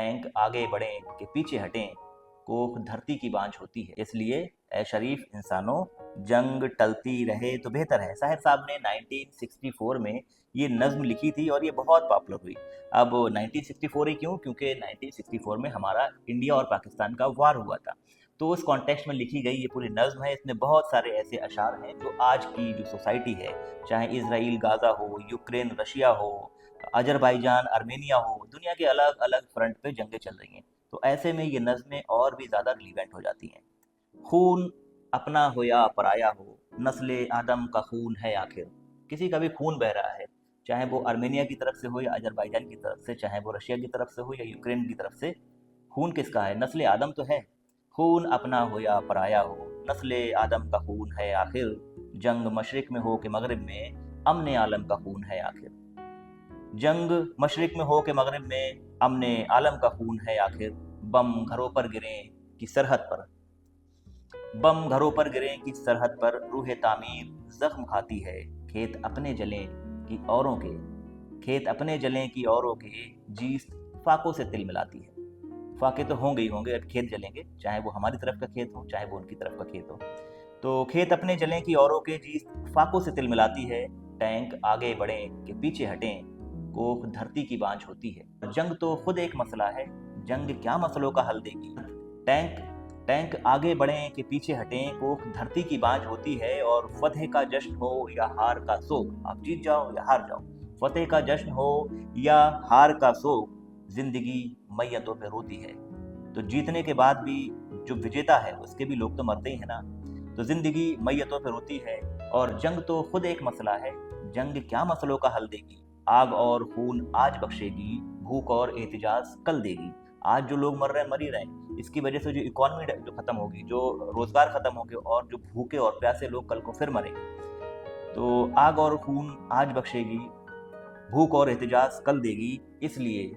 Tank आगे बढ़ें कि पीछे हटें, कोख धरती की बांझ होती है। इसलिए ए शरीफ इंसानों, जंग टलती रहे तो बेहतर है। साहिर साहब ने 1964 में ये नज़्म लिखी थी और ये बहुत पॉपुलर हुई। अब 1964 ही क्यों? क्योंकि 1964 में हमारा इंडिया और पाकिस्तान का वार हुआ था। तो उस कॉन्टेक्स्ट में लिखी गई ये पूरी नज़्म है। इसमें बहुत सारे ऐसे अशार हैं जो आज की जो सोसाइटी है, चाहे इजराइल गाज़ा हो, यूक्रेन रशिया हो, अजरबैजान आर्मेनिया हो, दुनिया के अलग अलग फ्रंट पे जंगें चल रही हैं। तो ऐसे में ये नज़में और भी ज़्यादा रिलीवेंट हो जाती हैं। खून अपना हो या पराया हो, नस्ल आदम का खून है आखिर। किसी का भी खून बह रहा है, चाहे वो आर्मेनिया की तरफ से हो या अजरबैजान की तरफ से, चाहे वो रशिया की तरफ से हो या यूक्रेन की तरफ से। खून किसका है? नस्ल आदम तो है। खून अपना हो या पराया हो, नस्ल आदम का खून है आखिर। जंग मशरिक में हो के मगरिब में, अमन आलम का खून है आखिर। जंग मशरिक में हो के मगरिब में, अमन आलम का खून है आखिर। बम घरों पर गिरे कि सरहद पर, बम घरों पर गिरे कि सरहद पर, रूह तामीर जख्म खाती है। खेत अपने जलें कि औरों के, खेत अपने जलें कि औरों के, जीस्त फाकों से तिल मिलाती है। फाके तो होंगे ही होंगे, अब खेत जलेंगे, चाहे वो हमारी तरफ का खेत हो चाहे वो उनकी तरफ का खेत हो। तो खेत अपने जलें कि औरों के, जीस्त फाकों से तिल मिलाती है। टैंक आगे बढ़ें कि पीछे हटें, कोख धरती की बांझ होती है। जंग तो खुद एक मसला है, जंग क्या मसलों का हल देगी। टैंक टैंक आगे बढ़ें कि पीछे हटें, कोख धरती की बांझ होती है। और फतेह का जश्न हो या हार का सोग, आप जीत जाओ या हार जाओ, फतेह का जश्न हो या हार का सोग, जिंदगी मैयतों पे रोती है। तो जीतने के बाद भी जो विजेता है उसके भी लोग तो मरते ही है ना। तो जिंदगी मैयतों पे रोती है। और जंग तो खुद एक मसला है, जंग क्या मसलों का हल देगी। आग और खून आज बख्शेगी, भूख और एहतिजाज कल देगी। आज जो लोग मर रहे हैं मर ही रहे हैं, इसकी वजह से जो इकोनॉमी जो खत्म होगी, जो रोजगार खत्म होंगे, और जो भूखे और प्यासे लोग कल को फिर मरेंगे। तो आग और खून आज बख्शेगी, भूख और एहतिजाज कल देगी। इसलिए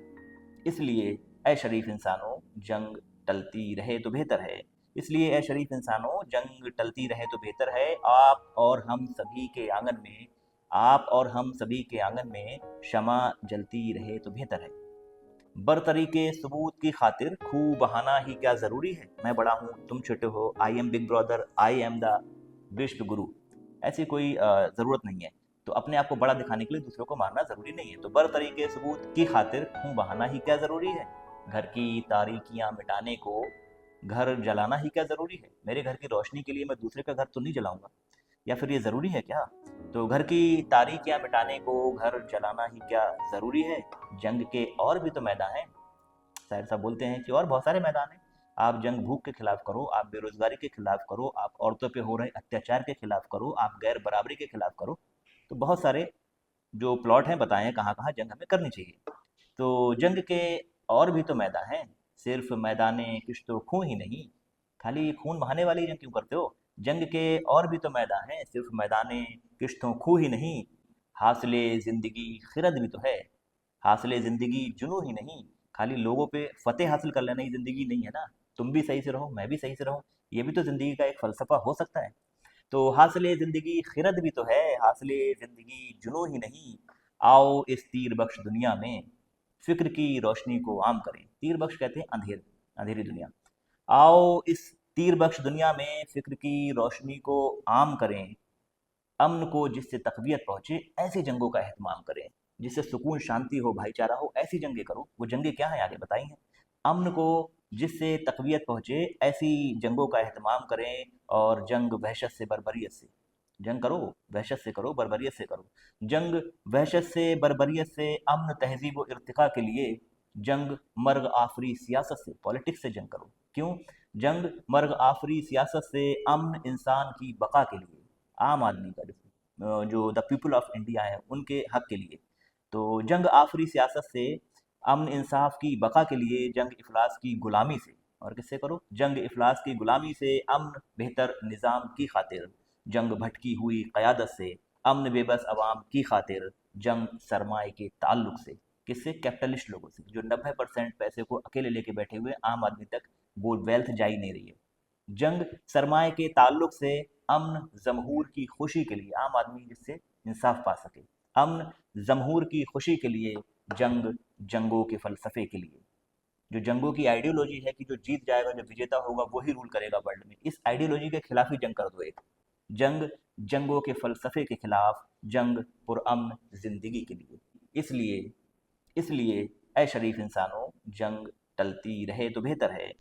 इसलिए ए शरीफ इंसानों, जंग टलती रहे तो बेहतर है। इसलिए ए शरीफ इंसानों, जंग टलती रहे तो बेहतर है। आप और हम सभी के आंगन में, आप और हम सभी के आंगन में शमा जलती रहे तो बेहतर है। बरतरी के सबूत की खातिर खूब बहाना ही क्या जरूरी है। मैं बड़ा हूँ तुम छोटे हो, I am big brother, I am the विश्व गुरु। ऐसी कोई जरूरत नहीं है। तो अपने आप को बड़ा दिखाने के लिए दूसरों को मारना जरूरी नहीं है। तो बरतरी के सबूत की खातिर खूब बहाना ही क्या जरूरी है। घर की तारीकियां मिटाने को घर जलाना ही क्या जरूरी है। मेरे घर की रोशनी के लिए मैं दूसरे का घर तो नहीं जलाऊंगा, या फिर ये ज़रूरी है क्या? तो घर की तारीकियां मिटाने को घर जलाना ही क्या ज़रूरी है। जंग के और भी तो मैदान हैं। शायर साहब बोलते हैं कि और बहुत सारे मैदान हैं। आप जंग भूख के खिलाफ करो, आप बेरोजगारी के खिलाफ करो, आप औरतों पे हो रहे अत्याचार के खिलाफ करो, आप गैर बराबरी के खिलाफ करो। तो बहुत सारे जो प्लॉट हैं बताएं कहाँ कहाँ जंग हमें करनी चाहिए। तो जंग के और भी तो मैदान हैं, सिर्फ मैदान किश्तो खून ही नहीं। खाली खून बहाने वाली जंग क्यों करते हो। जंग के और भी तो मैदान हैं, सिर्फ मैदान किश्तों खून ही नहीं। हासिले जिंदगी खिरद भी तो है, हासिले जिंदगी जुनू ही नहीं। खाली लोगों पे फतेह हासिल कर लेना ही जिंदगी नहीं है ना। तुम भी सही से रहो, मैं भी सही से रहूं, ये भी तो जिंदगी का एक फलसफा हो सकता है। तो हासिले ज़िंदगी खिरद भी तो है, हासिले ज़िंदगी जुनूँ ही नहीं। आओ इस तीर बख्श दुनिया में फ़िक्र की रोशनी को आम करें। तीर बख्श कहते हैं अंधेरी दुनिया। आओ इस तीर बख्श दुनिया में फ़िक्र की रोशनी को आम करें। अमन को जिससे तक़वियत पहुँचे, ऐसी जंगों का एहतमाम करें। जिससे सुकून, शांति हो, भाईचारा हो, ऐसी जंगें करो। वो जंगें क्या हैं आगे बताई हैं। अमन को जिससे तक़वियत पहुँचे, ऐसी जंगों का एहतमाम करें। और जंग वहशत से, बर्बरियत से जंग करो, वहशत से करो, बर्बरियत से करो। जंग वहशत से, बर्बरियत से, अमन तहज़ीब व इर्तिक़ा के लिए। जंग मर्ग आफ़री सियासत से, पॉलिटिक्स से जंग करो। क्यों? जंग मर्ग आफ़री सियासत से, अमन इंसान की बक़ा के लिए, आम आदमी का जो द पीपल ऑफ इंडिया है उनके हक के लिए। तो जंग आफ़री सियासत से, अमन इंसाफ की बक़ा के लिए। जंग इफ़लास की ग़ुलामी से, और किससे करो? जंग इफ़लास की ग़ुलामी से, अमन बेहतर निज़ाम की खातिर। जंग भटकी हुई क़यादत से, अमन बेबस अवाम की खातिर। जंग सरमाए के ताल्लुक से, किससे? कैपिटलिस्ट लोगों से, जो 90% पैसे को अकेले लेके बैठे हुए, आम आदमी तक वो वेल्थ जा ही नहीं रही है। जंग सरमाए के ताल्लुक से, अमन जमहूर की खुशी के लिए, आम आदमी जिससे इंसाफ पा सके। अमन जमहूर की खुशी के लिए। जंग जंगों के फ़लसफ़े के लिए। जो जंगों की आइडियोलॉजी है कि जो जीत जाएगा, जो विजेता होगा वही रूल करेगा वर्ल्ड में, इस आइडियोलॉजी के खिलाफ ही जंग कर दो एक। जंग जंगों के फलसफे के खिलाफ, जंग पुरअमन जिंदगी के लिए। इसलिए इसलिए ऐ शरीफ इंसानों, जंग टलती रहे तो बेहतर है।